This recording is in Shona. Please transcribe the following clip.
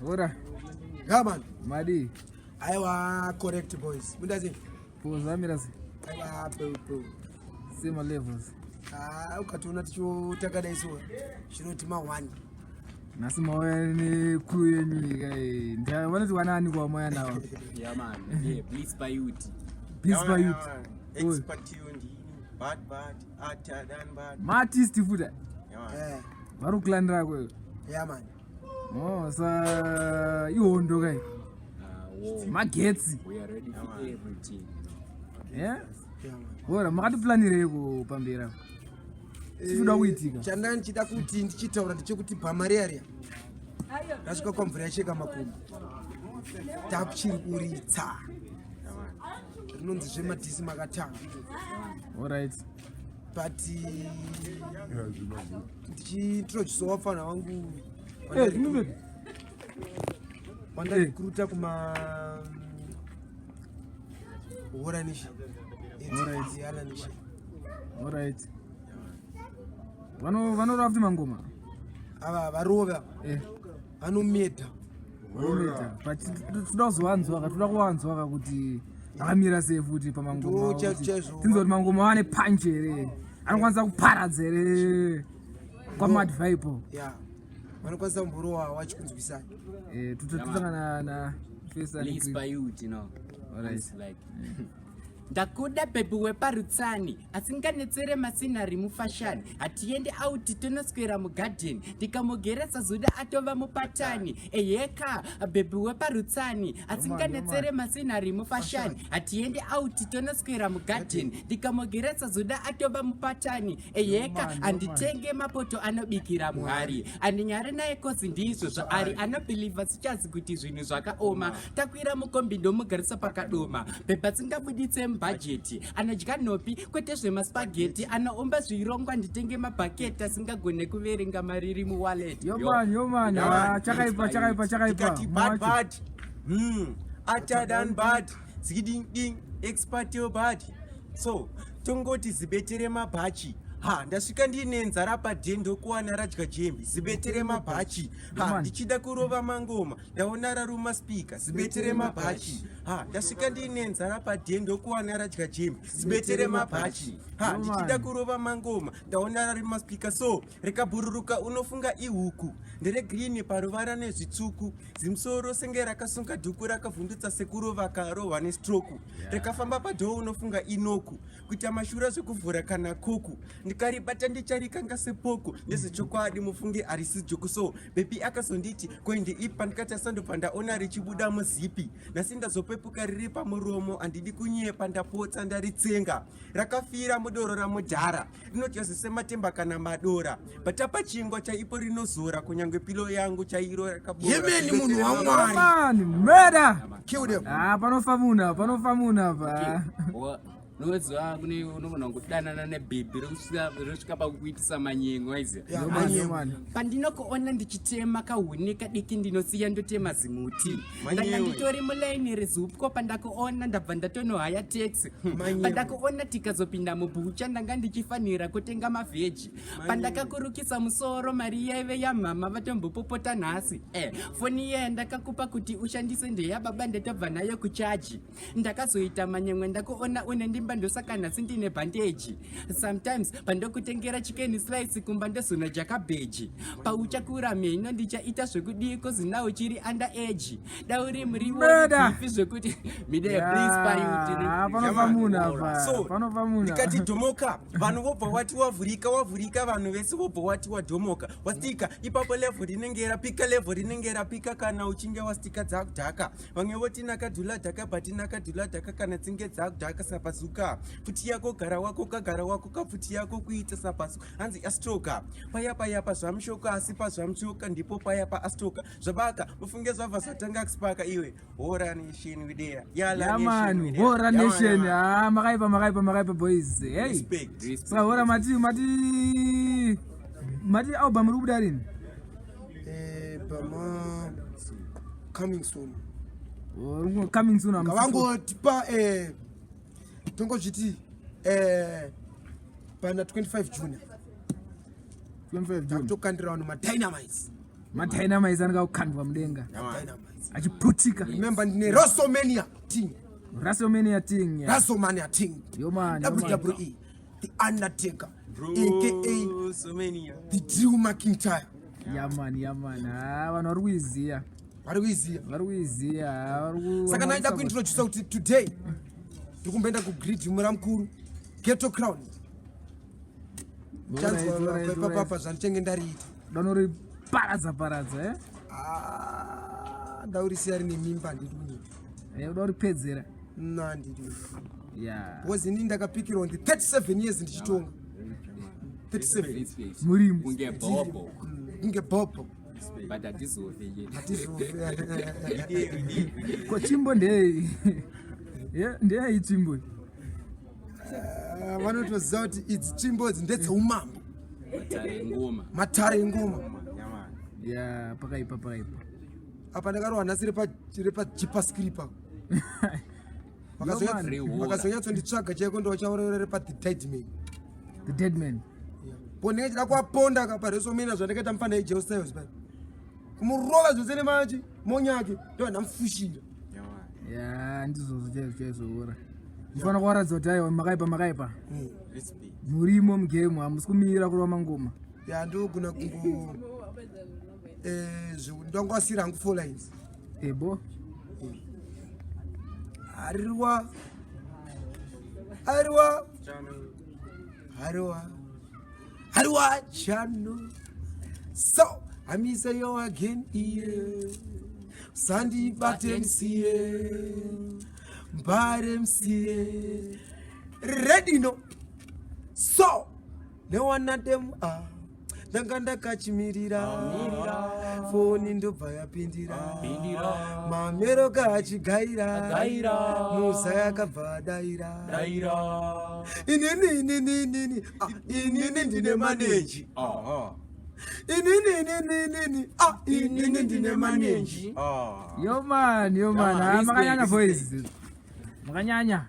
Ora. Yeah, man. Madi. Aiwa, correct boys. Mundazi. Poza mirasi. Aiwa, bro. Same levels. Ukatona ticho takadaiswa. Chinoti ma1. Nasi mawaya ni crew yenyika nda vanoti wanani kwa moya nawa. Yeah man. Yeah, please buy youth. Please buy youth. Expert tundi. Bad, hotter than bad. Ma artist futa. Yeah. Varu klandra kwe. Yeah, man. Oh, sa ihondo kai. Magetsi. We are ready for everything. Yeah? Yeah, man. Ora, makati planireko pambera. Chifuda kuitika. Chanda nchida kuti ndichitaura ndechekuti pamariaria. Rasvika kwamvura yacheka makomo. Takuchiri kuritsa. Rinonzi zvemadhisi makatanga. Alright. But ndichiintroduce wafana wangu wandarikuruta kuma horanishi. Alright. Vanorava kuti mangoma. Ava varova vanomedha. But toda kuzowanzwa toda kuwanzwa kuti akamira sei futi pamangoma. Tinzwa kuti mangoma vane punch here. Anokwanisa kuparadza here kwamadvipo. Yeah. Vanokwanisa kumborowa wachikunzwisai. Tutotanga na face and Please buy youth, you know. Alright. Like ndakuda bhebi weparutsani asinganetsere masinari mufashani hatiende auti tonoswera mugadheni ndikamugeresa zuda atova mupatani eheka bhebi weparutsani asinganetsere masinari mufashani hatiende auti tonoswera mugadheni ndikamugeresa zuda atova mupatani eheka anditenge mapoto anobikira muhari andinyari naye kozi ndizvo zvaari anobhilivha sichazi kuti zvinhu zvakaoma takwira mukombi ndomugarisa pakadoma bhebi asingabuditse budget anodya nhopi kwete zvemaspageti anaomba zvirongwa nditenge mabhaketi asingagone kuverenga mariri muwallet. Yomani chakaipa Bad. Hotter than bad. Ziding expert yo bad. So tongoti zibetere mabhachi. Ndasvika ndine nzara padhendo kuwana radya jembi zibetere mabhachi. Ndichida kurova mangoma ndaona raruma speaker zibetere mabhachi. Ndasvika ndine nzara padhendo kuwana radya jembi zibetere mabhachi. Ndichida kurova mangoma ndaona raruma speaker so rekabhururuka unofunga ihuku ndere green paruvara nezvitsvuku zimusoro senge rakasunga dhuku rakavhundutsa sekurova karohwa nestroke rekafamba padhoo unofunga inoku kuita mashura zvekuvhura kana koku ndikaribata ndicharikanga sepoko nezvechokwadi mufunge harisi joku so bebi akazonditi koende ipa ndikati asandopa ndaona richibuda muzipi nhasi ndazopepuka riri pamuromo handidi kunyepa ndapotsa ndaritsenga rakafira mudoro ramudhara rinodya sematemba kana madora batapa chingwa chaipo rinozora kunyange pilo yangu chairo rakabora. Yemeni munhu wamwari. Man, murder. Kill them. Panofamuna pa. Noziva kune unogona kudanana nebhebhi rosvika pakuitisa manyengo aiziva pandinokuona ndichitema kahuni kadiki ndinosiya ndotema zimuti ndanga nditori mulaini rezupko pandakuona ndabva ndatonohaya taxi pandakuona tikazopinda mubhucha ndanga ndichifanira kutenga mavheji pandakakurukisa musoro mari yaive yamhama vatombopopota nhasi foni yeye ndakakupa kuti ushandise ndeyababa ndatobva nayo kuchaji ndakazoita manyemwe ndakuona une ndimba ndosaka nhasi ndine bhandeji sometimes pandokutengera chicken slice kumba ndozona jakabheji pauchakura mheno ndichaita zvekudiko zinawo chiri under age dauri muriwo zvekuti midea please panofamuna ndikati dhomoka vanhu vobva wati wavhurika vanhu vese vobva wati wadhomoka wastika ipapo level rinenge rapika kana uchinge wastika dzakudhaka vamwe voti nakadhula dhaka but nakadhula dhaka kana dzinge dzakudhaka sapazuka futi yako gara wako kagara wako kafuti yako kuita sapasu hanzi astroka payapa zvamushoka asi pazvamushoka ndipo payapa astroka zvabaka mufunge zvabva zvatanga kusipaka iwe hora nation widea yamani hora nation makaipa boys hey saka hora mati album uri kubuda rini pama coming soon kavangotipa tongozviti pana 25 June tokandira vanhu madynamites madynamite anenge akukandwa mudenga achiputika. Remember ndine WrestleMania team. WrestleMania ting. WrestleMania team. Yo man. WWE. The Undertaker. AKA the Drew McIntyre. Yeah man. Vanhu vari kuiziya. Saka naida kuintroduce kuti today tikumboenda kugrid mura mukuru Ghetto Crown. Chanzwa papa zvandicenge ndariita. Danori paradza eh? Ndaurisiya rine mimba ndiri. Udori pedzera. Ndiri. Yeah. Because ini ndakapikirwa ndi 37 years ndichitonga. 37. Murimu. Kunge bobo. But atizofe. Ko chimbo ndei. Ndei chimbo. Vanotoziva kuti idzi chimbo idzi ndedzeumambo. Matare ngoma. Yeah, pakaipa. Apa ndakarohwa nhasi riri pajipaskripa. Vakazonyatsonditsvaga chaiko ndochaurere pa-The Dead Man. Ponenge chida kuaponda kapaResomena zvandakaita mufana eJey Styles pai. Kumurova zvose nemachi monyake ndo ndamufushira. Yeah, ndizvozvo chaizvoora. Ndifana kuwaradza kuti aiwa makaipa. Murimo mugame hamusi kumira kurova mangoma. Ya ndogona kungo ndongwasira hangu 4 lines. Ebo. Hariwa chano. So I'm say you again here. Sandy Batten see Barem see ready no. So no one of them are Danganda kachimirira Phone ndobva yapindira Mamero kachigaira Musa yakabva daira Inini ndine manage Inini ndine manage Yo man, makanyanya voice. Makanyanya.